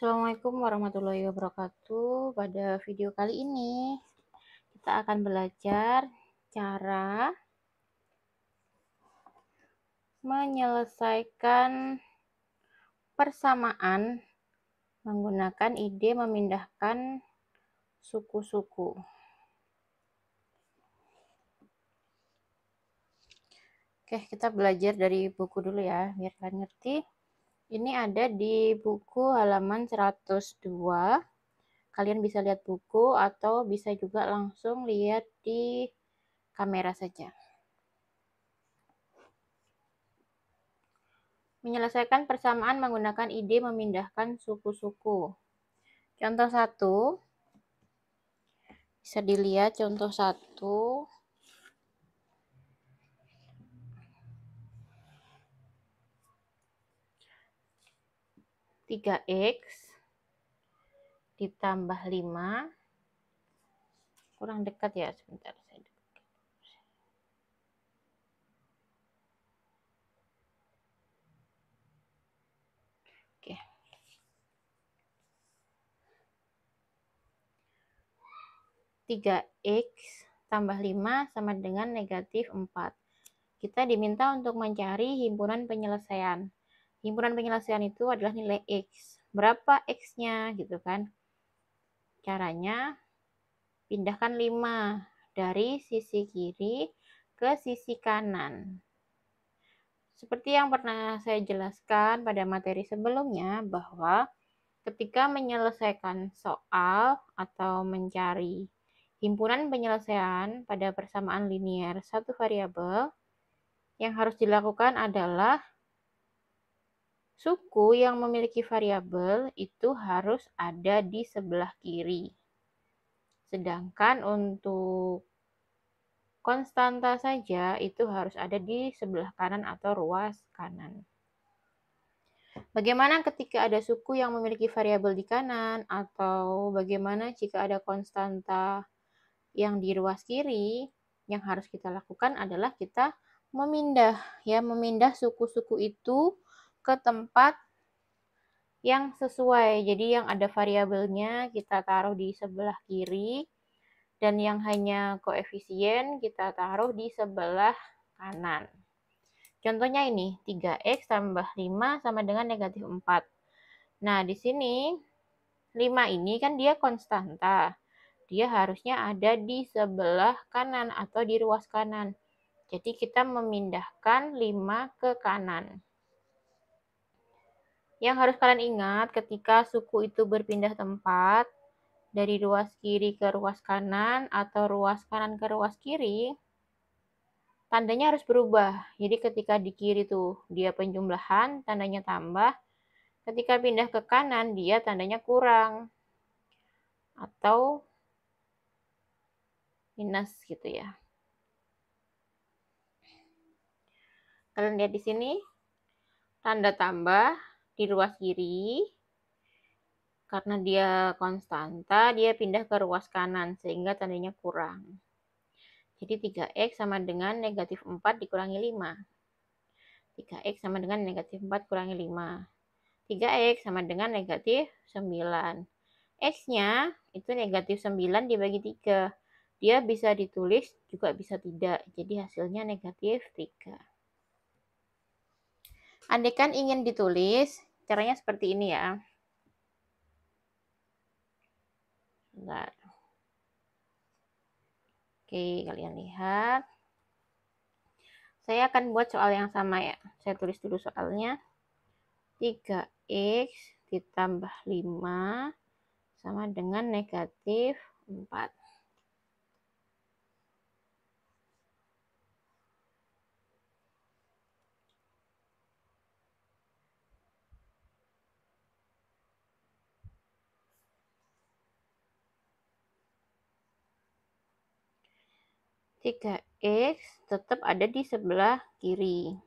Assalamualaikum warahmatullahi wabarakatuh. Pada video kali ini kita akan belajar cara menyelesaikan persamaan menggunakan ide memindahkan suku-suku. Oke, kita belajar dari buku dulu ya, biar kalian ngerti. Ini ada di buku halaman 102. Kalian bisa lihat buku atau bisa juga langsung lihat di kamera saja. Menyelesaikan persamaan menggunakan ide memindahkan suku-suku. Contoh 1. Bisa dilihat contoh 1. 3x ditambah 5. Kurang dekat ya, sebentar saya dekat. Oke. 3x tambah 5 sama dengan negatif 4. Kita diminta untuk mencari himpunan penyelesaian. Himpunan penyelesaian itu adalah nilai x. Berapa x-nya gitu kan? Caranya pindahkan 5 dari sisi kiri ke sisi kanan. Seperti yang pernah saya jelaskan pada materi sebelumnya, bahwa ketika menyelesaikan soal atau mencari himpunan penyelesaian pada persamaan linier satu variabel, yang harus dilakukan adalah suku yang memiliki variabel itu harus ada di sebelah kiri. Sedangkan untuk konstanta saja itu harus ada di sebelah kanan atau ruas kanan. Bagaimana ketika ada suku yang memiliki variabel di kanan, atau bagaimana jika ada konstanta yang di ruas kiri? Yang harus kita lakukan adalah kita memindah suku-suku itu ke tempat yang sesuai. Jadi yang ada variabelnya kita taruh di sebelah kiri, dan yang hanya koefisien kita taruh di sebelah kanan. Contohnya ini, 3x tambah 5 sama dengan negatif 4. Nah, di sini 5 ini kan dia konstanta. Dia harusnya ada di sebelah kanan atau di ruas kanan. Jadi kita memindahkan 5 ke kanan. Yang harus kalian ingat ketika suku itu berpindah tempat, dari ruas kiri ke ruas kanan atau ruas kanan ke ruas kiri, tandanya harus berubah. Jadi ketika di kiri tuh dia penjumlahan, tandanya tambah. Ketika pindah ke kanan, dia tandanya kurang atau minus gitu ya. Kalian lihat di sini, tanda tambah di ruas kiri. Karena dia konstanta, dia pindah ke ruas kanan sehingga tandanya kurang. Jadi 3x sama dengan negatif 4 dikurangi 5. 3x sama dengan negatif 4 kurangi 5. 3x sama dengan negatif 9. X-nya itu negatif 9 dibagi 3. Dia bisa ditulis juga bisa tidak. Jadi hasilnya negatif 3. Andaikan ingin ditulis, caranya seperti ini ya. Bentar. Oke, kalian lihat. Saya akan buat soal yang sama ya. Saya tulis dulu soalnya. 3x ditambah 5 sama dengan negatif 4. x tetap ada di sebelah kiri.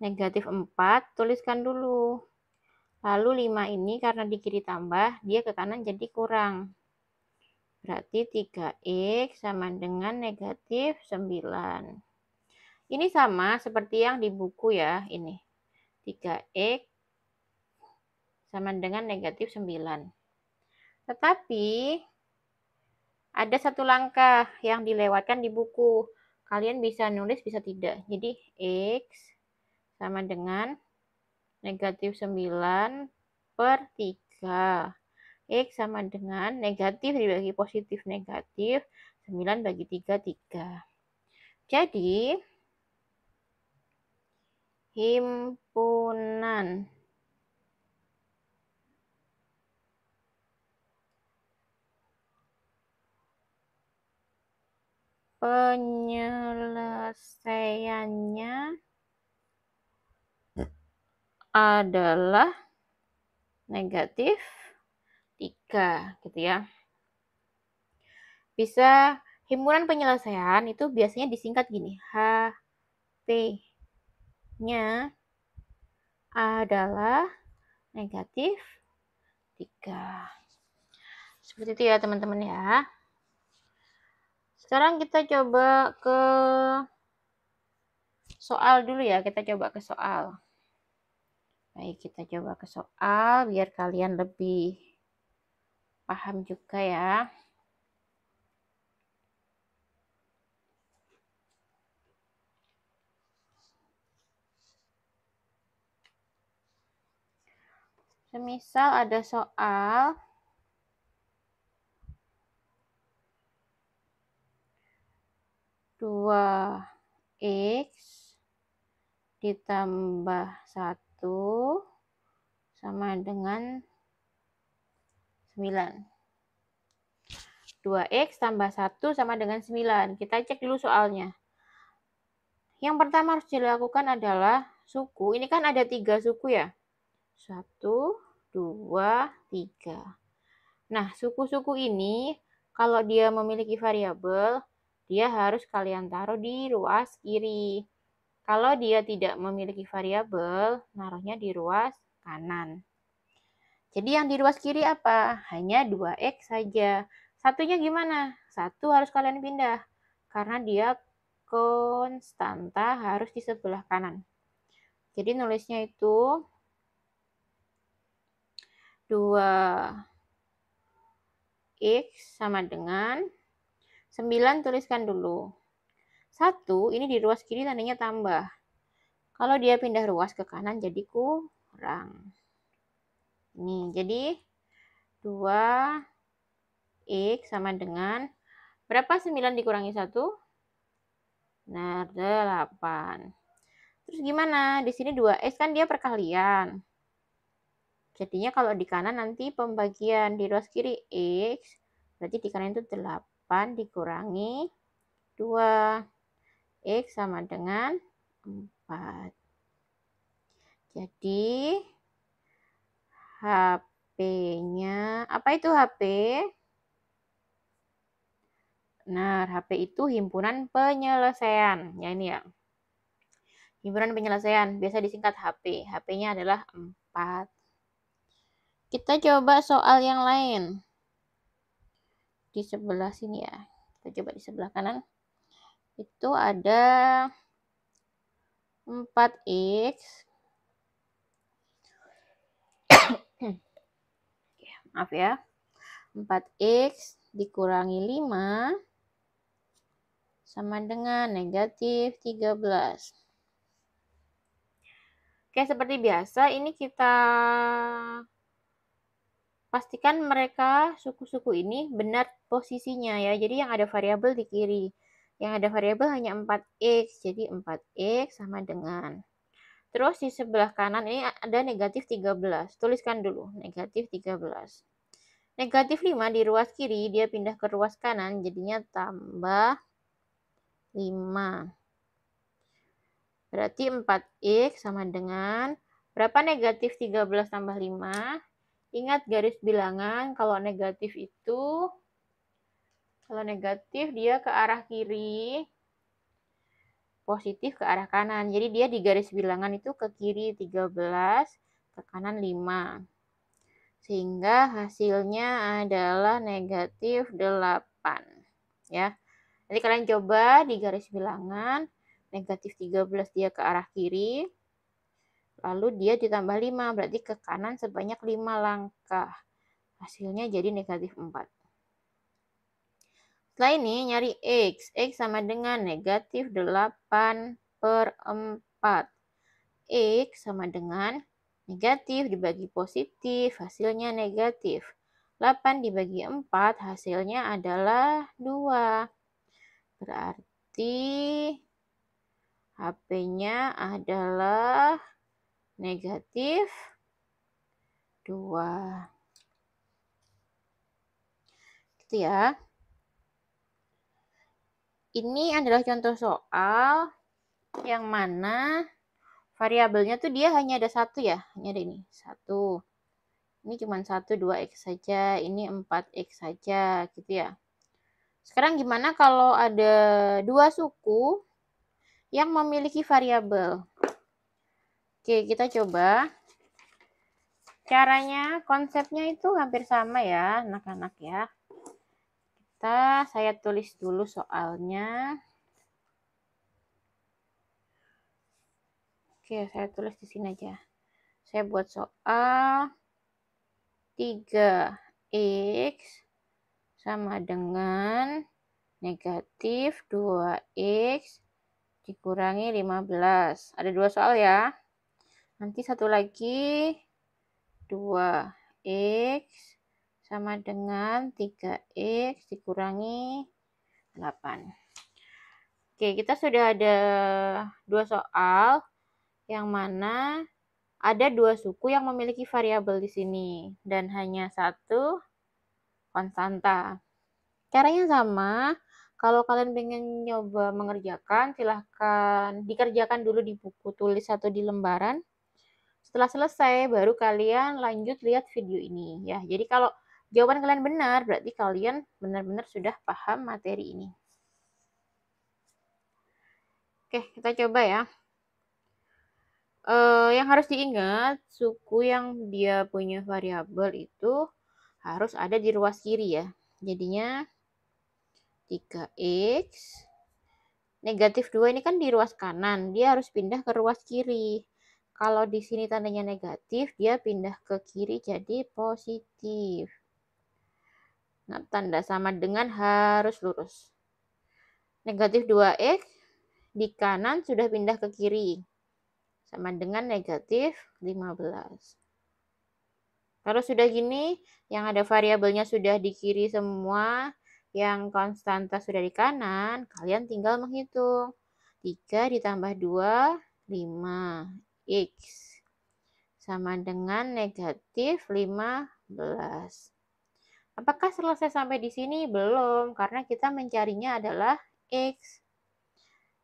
Negatif 4 tuliskan dulu. Lalu 5 ini karena di kiri tambah, dia ke kanan jadi kurang. Berarti 3x sama dengan negatif 9. Ini sama seperti yang di buku ya, ini. 3x sama dengan negatif 9. Tetapi ada satu langkah yang dilewatkan di buku. Kalian bisa nulis, bisa tidak. Jadi X sama dengan negatif 9 per 3. X sama dengan negatif dibagi positif negatif, 9 bagi 3, 3. Jadi, himpunan penyelesaiannya adalah negatif 3, gitu ya. Bisa himpunan penyelesaian itu biasanya disingkat gini, HP-nya adalah negatif 3. Seperti itu ya teman-teman ya. Sekarang kita coba ke soal dulu ya, kita coba ke soal. Baik, kita coba ke soal biar kalian lebih paham juga ya. Semisal ada soal dua X ditambah 1 sama dengan 9. 2X tambah 1 sama dengan 9. Kita cek dulu soalnya. Yang pertama harus dilakukan adalah suku. Ini kan ada 3 suku ya. 1, 2, 3. Nah, suku-suku ini kalau dia memiliki variabel, dia harus kalian taruh di ruas kiri. Kalau dia tidak memiliki variabel, naruhnya di ruas kanan. Jadi yang di ruas kiri apa? Hanya 2X saja. Satunya gimana? 1 harus kalian pindah. Karena dia konstanta harus di sebelah kanan. Jadi nulisnya itu 2X sama dengan 9, tuliskan dulu. 1 ini di ruas kiri tandanya tambah. Kalau dia pindah ruas ke kanan jadi kurang. Ini jadi 2X sama dengan berapa 9 dikurangi 1? Nah, 8. Terus gimana? Di sini 2X kan dia perkalian. Jadinya kalau di kanan nanti pembagian di ruas kiri X, berarti di kanan itu 8 dikurangi 2. X sama dengan 4. Jadi HP-nya, apa itu HP? Nah, HP itu himpunan penyelesaian. Ya ini ya. Himpunan penyelesaian, biasa disingkat HP. HP-nya adalah 4. Kita coba soal yang lain. Di sebelah sini ya. Kita coba di sebelah kanan. Itu ada 4X. Maaf ya. 4X dikurangi 5 sama dengan negatif 13. Oke, seperti biasa ini kita pastikan mereka suku-suku ini benar posisinya ya. Jadi yang ada variabel di kiri. Yang ada variabel hanya 4X. Jadi 4X sama dengan. Terus di sebelah kanan ini ada negatif 13. Tuliskan dulu negatif 13. Negatif 5 di ruas kiri dia pindah ke ruas kanan jadinya tambah 5. Berarti 4X sama dengan berapa negatif 13 tambah 5? Ingat garis bilangan, kalau negatif dia ke arah kiri, positif ke arah kanan. Jadi dia di garis bilangan itu ke kiri 13, ke kanan 5. Sehingga hasilnya adalah negatif 8. Ya. Nanti kalian coba di garis bilangan, negatif 13 dia ke arah kiri, lalu dia ditambah 5, berarti ke kanan sebanyak 5 langkah. Hasilnya jadi negatif 4. Setelah ini nyari X. X sama dengan negatif 8/4. X sama dengan negatif dibagi positif, hasilnya negatif. 8 dibagi 4, hasilnya adalah 2. Berarti HP-nya adalah negatif 2. Gitu ya. Ini adalah contoh soal yang mana variabelnya tuh dia hanya ada satu ya. Hanya ada ini, 1. Ini cuma 1, 2X saja. Ini 4X saja, gitu ya. Sekarang gimana kalau ada dua suku yang memiliki variabel? Oke, kita coba. Caranya, konsepnya itu hampir sama ya, anak-anak ya. Saya tulis dulu soalnya. Oke, saya tulis di sini aja. Saya buat soal 3X sama dengan negatif 2X dikurangi 15. Ada dua soal ya. Nanti satu lagi 2X sama dengan 3X dikurangi 8. Oke, kita sudah ada dua soal yang mana ada dua suku yang memiliki variabel di sini dan hanya satu konstanta. Caranya sama. Kalau kalian pengen nyoba mengerjakan, silahkan dikerjakan dulu di buku tulis atau di lembaran. Setelah selesai, baru kalian lanjut lihat video ini ya. Jadi kalau jawaban kalian benar, berarti kalian benar-benar sudah paham materi ini. Oke, kita coba ya. Yang harus diingat, suku yang dia punya variabel itu harus ada di ruas kiri ya. Jadinya 3X. Negatif 2 ini kan di ruas kanan, dia harus pindah ke ruas kiri. Kalau di sini tandanya negatif, dia pindah ke kiri jadi positif. Nah, tanda sama dengan harus lurus. Negatif 2X di kanan sudah pindah ke kiri. Sama dengan negatif 15. Kalau sudah gini, yang ada variabelnya sudah di kiri semua, yang konstanta sudah di kanan, kalian tinggal menghitung. 3 ditambah 2, 5. X sama dengan negatif 15. Apakah selesai sampai di sini? Belum, karena kita mencarinya adalah X.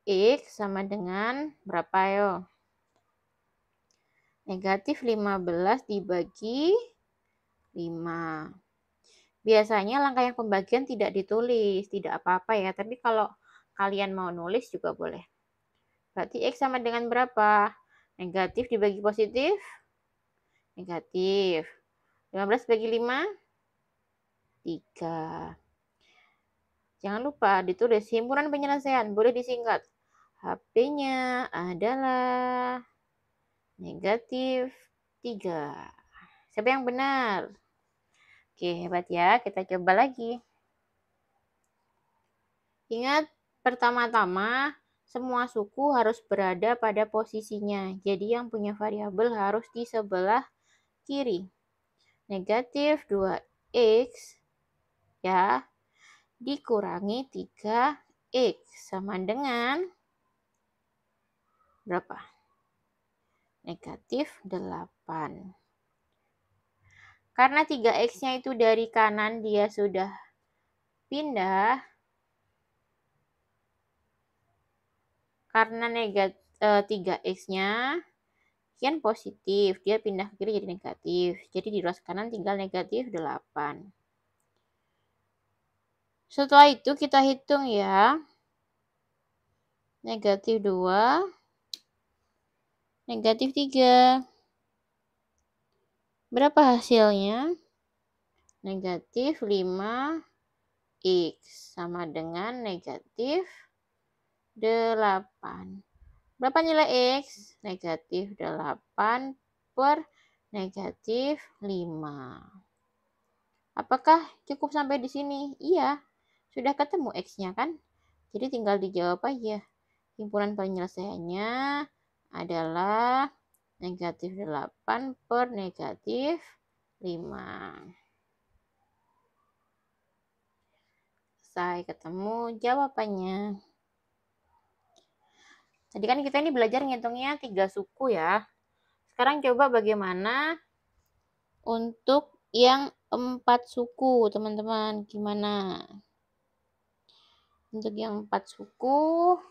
X sama dengan berapa yo? Negatif 15 dibagi 5. Biasanya langkah yang pembagian tidak ditulis, tidak apa-apa ya. Tapi kalau kalian mau nulis juga boleh. Berarti X sama dengan berapa? Negatif dibagi positif? Negatif. 15 bagi 5? 3. Jangan lupa ditulis himpunan penyelesaian, boleh disingkat. HP-nya adalah negatif 3. Siapa yang benar? Oke, hebat ya. Kita coba lagi. Ingat, pertama-tama semua suku harus berada pada posisinya. Jadi yang punya variabel harus di sebelah kiri. Negatif 2X ya dikurangi 3X sama dengan berapa? Negatif 8. Karena 3X-nya itu dari kanan dia sudah pindah. Karena 3X-nya kan positif, dia pindah ke kiri jadi negatif. Jadi di ruas kanan tinggal negatif 8. Setelah itu kita hitung ya. Negatif 2, negatif 3. Berapa hasilnya? Negatif 5X sama dengan negatif 8. Berapa nilai X? Negatif 8 per negatif 5. Apakah cukup sampai di sini? Iya, sudah ketemu X-nya kan? Jadi tinggal dijawab aja. Himpunan penyelesaiannya adalah negatif 8 per negatif 5. Selesai, ketemu jawabannya. Tadi kan kita ini belajar ngitungnya 3 suku ya. Sekarang coba bagaimana untuk yang 4 suku, teman-teman. Gimana? Untuk yang 4 suku,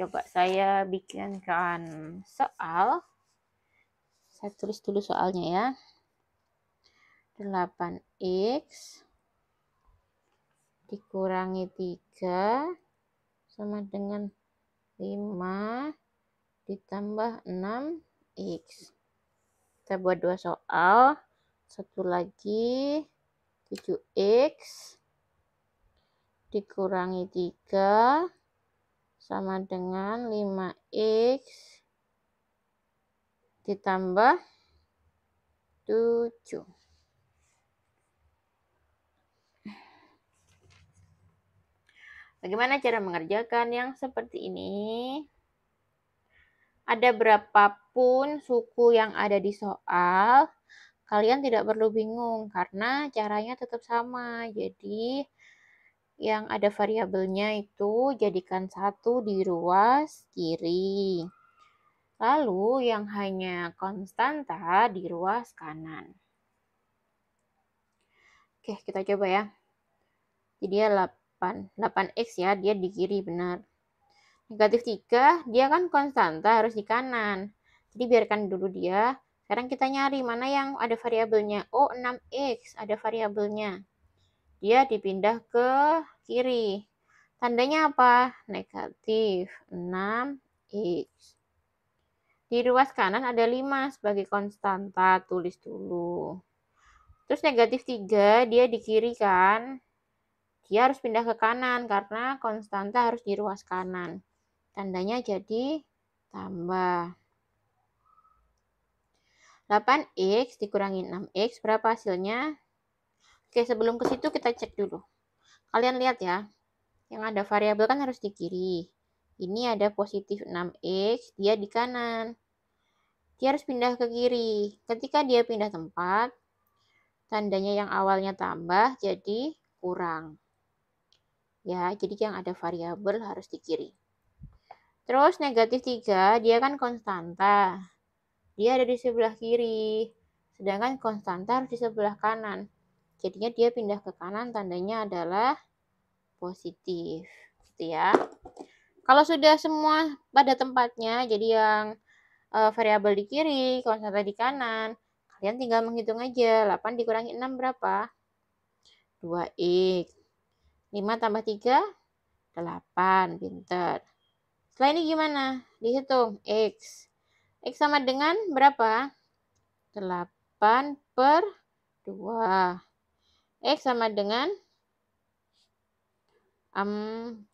coba saya bikinkan soal. Saya tulis dulu soalnya ya. 8x dikurangi 3 sama dengan 5 ditambah 6x. Kita buat 2 soal. Satu lagi 7x dikurangi 3 sama dengan 5x ditambah 7. Bagaimana cara mengerjakan yang seperti ini? Ada berapapun suku yang ada di soal, kalian tidak perlu bingung karena caranya tetap sama. Jadi yang ada variabelnya itu jadikan 1 di ruas kiri. Lalu yang hanya konstanta di ruas kanan. Oke, kita coba ya. Jadi dia 8x ya, dia di kiri benar. Negatif 3, dia kan konstanta harus di kanan. Jadi biarkan dulu dia. Sekarang kita nyari mana yang ada variabelnya. Oh, 6x ada variabelnya. Dia dipindah ke kiri. Tandanya apa? Negatif 6x. Di ruas kanan ada 5 sebagai konstanta. Tulis dulu. Terus negatif 3, dia di kiri kan. Dia harus pindah ke kanan karena konstanta harus di ruas kanan. Tandanya jadi tambah. 8x dikurangi 6x, berapa hasilnya? Oke, sebelum ke situ kita cek dulu. Kalian lihat ya, yang ada variabel kan harus di kiri. Ini ada positif 6x, dia di kanan. Dia harus pindah ke kiri. Ketika dia pindah tempat, tandanya yang awalnya tambah jadi kurang. Ya, jadi yang ada variabel harus di kiri. Terus negatif 3, dia kan konstanta. Dia ada di sebelah kiri. Sedangkan konstanta harus di sebelah kanan. Jadinya dia pindah ke kanan, tandanya adalah positif. Gitu ya. Kalau sudah semua pada tempatnya, jadi yang variabel di kiri, konstanta di kanan, kalian tinggal menghitung aja. 8 dikurangi 6 berapa? 2x. 5 tambah 3? 8. Pinter. Setelah ini gimana? Dihitung. X. X sama dengan berapa? 8 per 2. X sama dengan 4.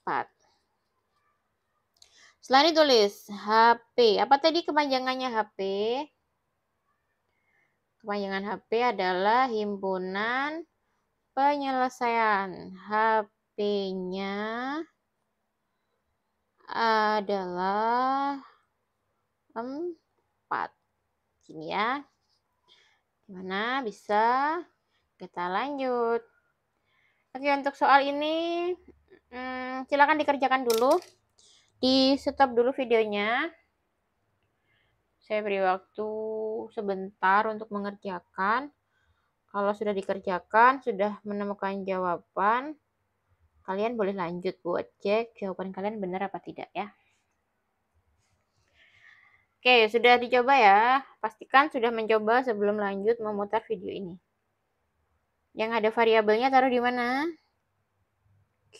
Setelah ini tulis HP. Apa tadi kepanjangannya HP? Kepanjangan HP adalah himpunan penyelesaian. HP-nya adalah 4. Gini ya. Gimana? Bisa? Kita lanjut. Oke, untuk soal ini silakan dikerjakan dulu. Di stop dulu videonya. Saya beri waktu sebentar untuk mengerjakan. Kalau sudah dikerjakan, sudah menemukan jawaban, kalian boleh lanjut buat cek jawaban kalian benar apa tidak ya. Oke, sudah dicoba ya. Pastikan sudah mencoba sebelum lanjut memutar video ini. Yang ada variabelnya taruh di mana?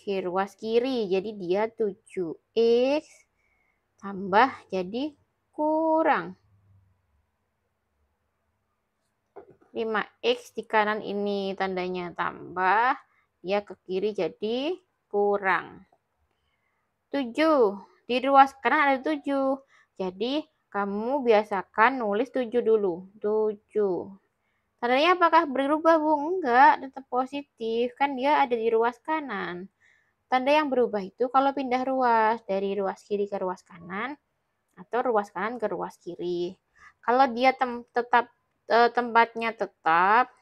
Ruas kiri, jadi dia 7x tambah jadi kurang 5x di kanan ini tandanya tambah, dia ke kiri jadi kurang 7 Di ruas kanan ada 7. Jadi, kamu biasakan nulis 7 dulu. 7. Tandanya apakah berubah, Bu? Enggak, tetap positif. Kan dia ada di ruas kanan. Tanda yang berubah itu kalau pindah ruas. Dari ruas kiri ke ruas kanan, atau ruas kanan ke ruas kiri. Kalau dia tempatnya tetap,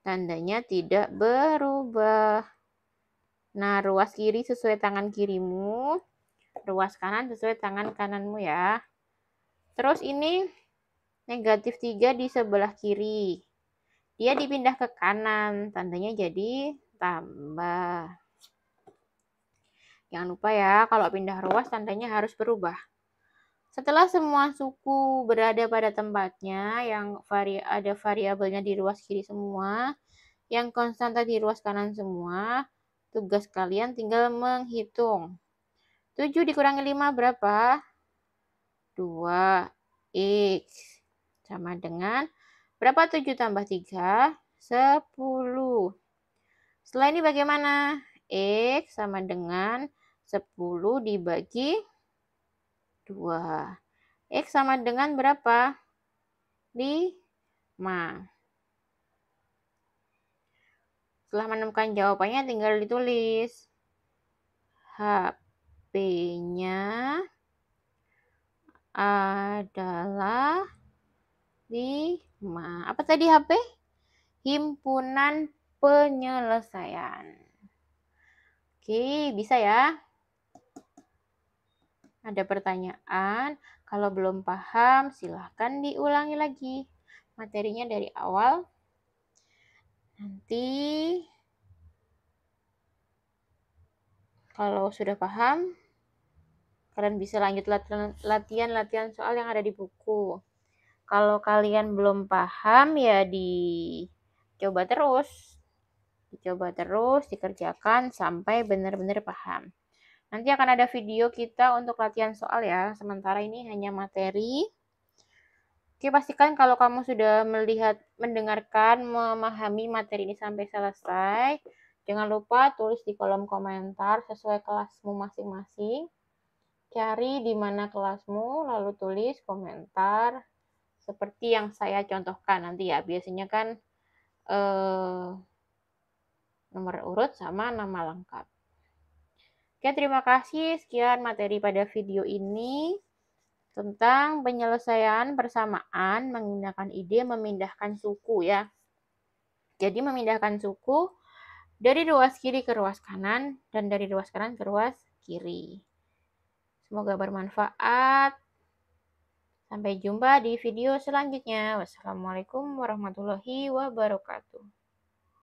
tandanya tidak berubah. Nah, ruas kiri sesuai tangan kirimu, ruas kanan sesuai tangan kananmu ya. Terus ini negatif 3 di sebelah kiri. Dia dipindah ke kanan, tandanya jadi tambah. Jangan lupa ya, kalau pindah ruas tandanya harus berubah. Setelah semua suku berada pada tempatnya, yang ada variabelnya di ruas kiri semua, yang konstanta di ruas kanan semua, tugas kalian tinggal menghitung. 7 dikurangi 5 berapa? 2. X. Sama dengan, berapa 7 tambah 3? 10. Setelah ini bagaimana? X sama dengan 10 dibagi 2. X sama dengan berapa? 5. Setelah menemukan jawabannya tinggal ditulis. HP-nya adalah 5. Apa tadi HP? Himpunan penyelesaian. Oke, bisa ya? Ada pertanyaan? Kalau belum paham, silahkan diulangi lagi materinya dari awal. Nanti kalau sudah paham, kalian bisa lanjut latihan soal yang ada di buku. Kalau kalian belum paham, ya dicoba terus. Dikerjakan sampai benar-benar paham. Nanti akan ada video kita untuk latihan soal ya. Sementara ini hanya materi. Oke, pastikan kalau kamu sudah mendengarkan, memahami materi ini sampai selesai. Jangan lupa tulis di kolom komentar sesuai kelasmu masing-masing. Cari di mana kelasmu, lalu tulis komentar seperti yang saya contohkan nanti ya. Biasanya kan nomor urut sama nama lengkap. Oke, terima kasih. Sekian materi pada video ini tentang penyelesaian persamaan menggunakan ide memindahkan suku ya. Jadi memindahkan suku dari ruas kiri ke ruas kanan dan dari ruas kanan ke ruas kiri. Semoga bermanfaat. Sampai jumpa di video selanjutnya. Wassalamualaikum warahmatullahi wabarakatuh.